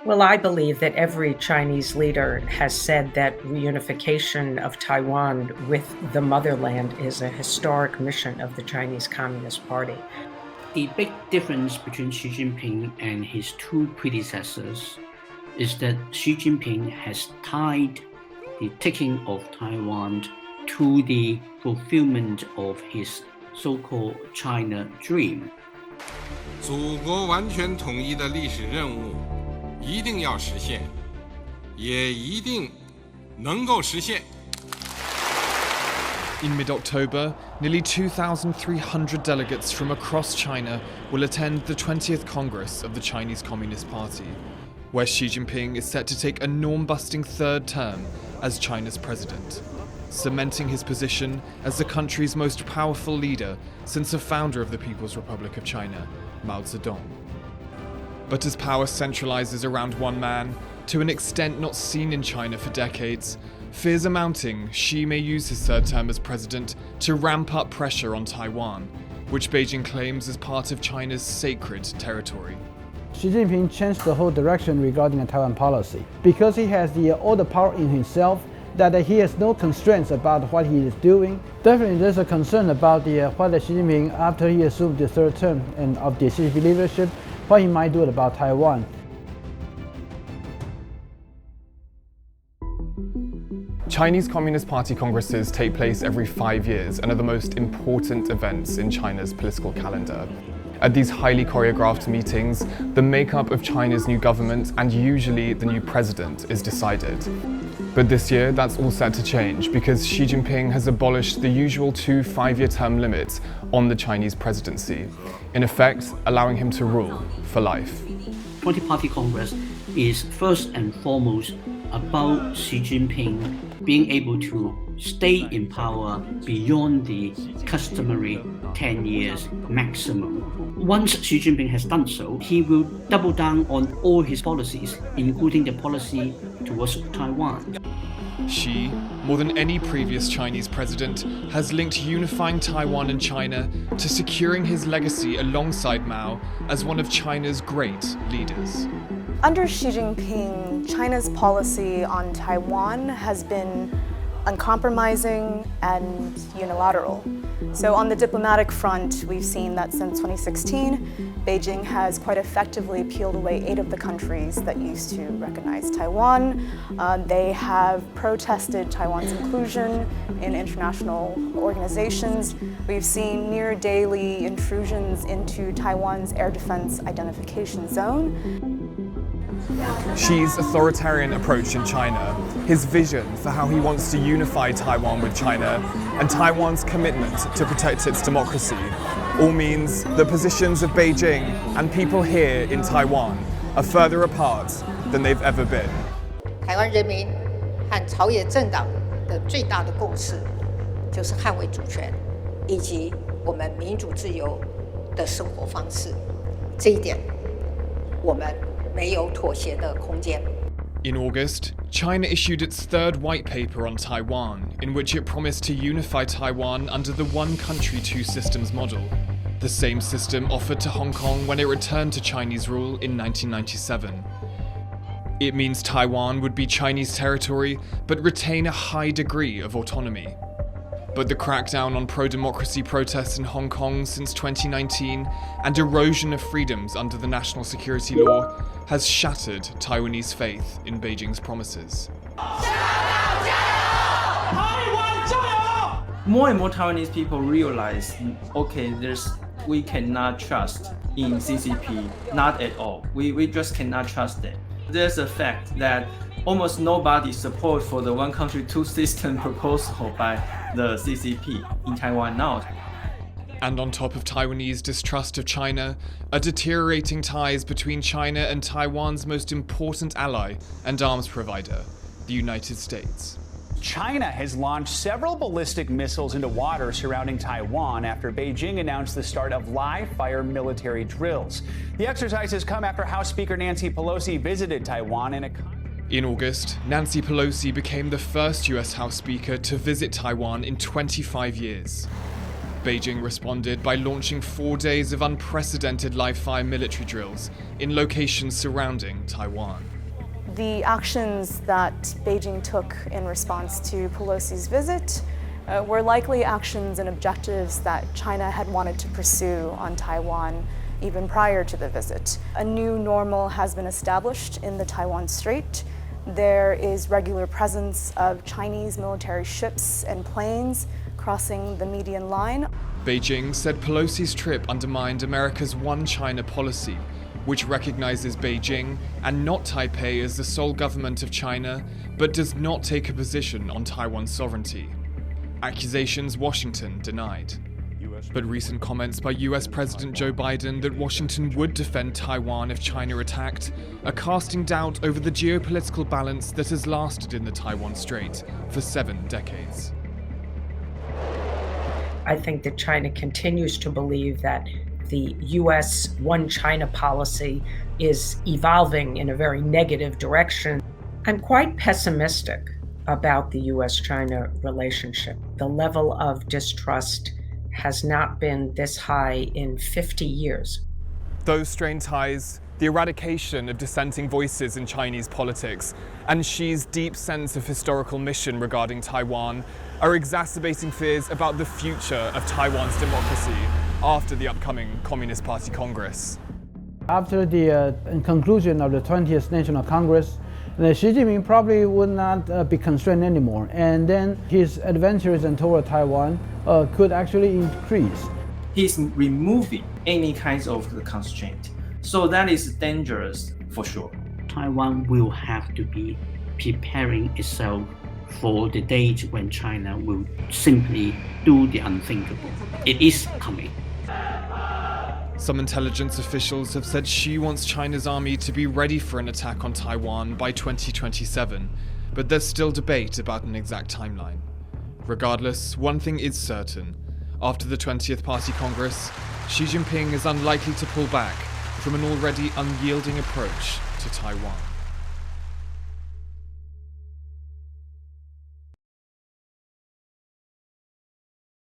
Well, I believe that every Chinese leader has said that reunification of Taiwan with the motherland is a historic mission of the Chinese Communist Party. The big difference between Xi Jinping and his two predecessors is that Xi Jinping has tied the taking of Taiwan to the fulfillment of his so-called China dream. 祖国完全统一的历史任务一定要实现，也一定能够实现。 In mid-October, nearly 2,300 delegates from across China will attend the 20th Congress of the Chinese Communist Party, where Xi Jinping is set to take a norm-busting third term as China's president, cementing his position as the country's most powerful leader since the founder of the People's Republic of China, Mao Zedong. But as power centralizes around one man, to an extent not seen in China for decades, fears are mounting Xi may use his third term as president to ramp up pressure on Taiwan, which Beijing claims is part of China's sacred territory. Xi Jinping changed the whole direction regarding the Taiwan policy because he has all the power in himself, that he has no constraints about what he is doing. Definitely there's a concern about what Xi Jinping, after he assumed the third term and of the Xi leadership, what he might do about Taiwan. Chinese Communist Party congresses take place every 5 years and are the most important events in China's political calendar. At these highly choreographed meetings, the makeup of China's new government and usually the new president is decided. But this year, that's all set to change because Xi Jinping has abolished the usual 2 5-year term limits on the Chinese presidency, in effect allowing him to rule for life. 20-Party Congress is first and foremost about Xi Jinping being able to stay in power beyond the customary 10 years maximum. Once Xi Jinping has done so, he will double down on all his policies, including the policy towards Taiwan. Xi, more than any previous Chinese president, has linked unifying Taiwan and China to securing his legacy alongside Mao as one of China's great leaders. Under Xi Jinping, China's policy on Taiwan has been uncompromising and unilateral. So on the diplomatic front, we've seen that since 2016, Beijing has quite effectively peeled away 8 of the countries that used to recognize Taiwan. They have protested Taiwan's inclusion in international organizations. We've seen near daily intrusions into Taiwan's air defense identification zone. Xi's authoritarian approach in China, his vision for how he wants to unify Taiwan with China, and Taiwan's commitment to protect its democracy all means the positions of Beijing and people here in Taiwan are further apart than they've ever been. 台湾人民和朝野政党的最大的共识就是捍卫主权以及我们民主自由的生活方式，这一点我们没有妥协的空间。 In August, China issued its third white paper on Taiwan, in which it promised to unify Taiwan under the one country, two systems model, the same system offered to Hong Kong when it returned to Chinese rule in 1997. It means Taiwan would be Chinese territory, but retain a high degree of autonomy. But the crackdown on pro-democracy protests in Hong Kong since 2019 and erosion of freedoms under the national security law has shattered Taiwanese faith in Beijing's promises. More and more Taiwanese people realize, okay, we cannot trust in CCP, not at all. We just cannot trust it. There's a fact that almost nobody supports for the one country, two system proposal by the CCP in Taiwan now. And on top of Taiwanese distrust of China, are deteriorating ties between China and Taiwan's most important ally and arms provider, the United States. China has launched several ballistic missiles into water surrounding Taiwan after Beijing announced the start of live-fire military drills. The exercises come after House Speaker Nancy Pelosi visited Taiwan In August, Nancy Pelosi became the first US House Speaker to visit Taiwan in 25 years. Beijing responded by launching 4 days of unprecedented live-fire military drills in locations surrounding Taiwan. The actions that Beijing took in response to Pelosi's visit were likely actions and objectives that China had wanted to pursue on Taiwan even prior to the visit. A new normal has been established in the Taiwan Strait. There is regular presence of Chinese military ships and planes crossing the median line. Beijing said Pelosi's trip undermined America's One China policy, which recognizes Beijing and not Taipei as the sole government of China, but does not take a position on Taiwan's sovereignty. Accusations Washington denied. But recent comments by US President Joe Biden that Washington would defend Taiwan if China attacked are casting doubt over the geopolitical balance that has lasted in the Taiwan Strait for 7 decades. I think that China continues to believe that the US One China policy is evolving in a very negative direction. I'm quite pessimistic about the US-China relationship. The level of distrust has not been this high in 50 years. Those strained ties, the eradication of dissenting voices in Chinese politics, and Xi's deep sense of historical mission regarding Taiwan are exacerbating fears about the future of Taiwan's democracy after the upcoming Communist Party Congress. After the conclusion of the 20th National Congress, Xi Jinping probably would not be constrained anymore, and then his adventures toward Taiwan could actually increase. He's removing any kinds of the constraint. So that is dangerous for sure. Taiwan will have to be preparing itself for the date when China will simply do the unthinkable. It is coming. Some intelligence officials have said Xi wants China's army to be ready for an attack on Taiwan by 2027, but there's still debate about an exact timeline. Regardless, one thing is certain. After the 20th Party Congress, Xi Jinping is unlikely to pull back from an already unyielding approach to Taiwan.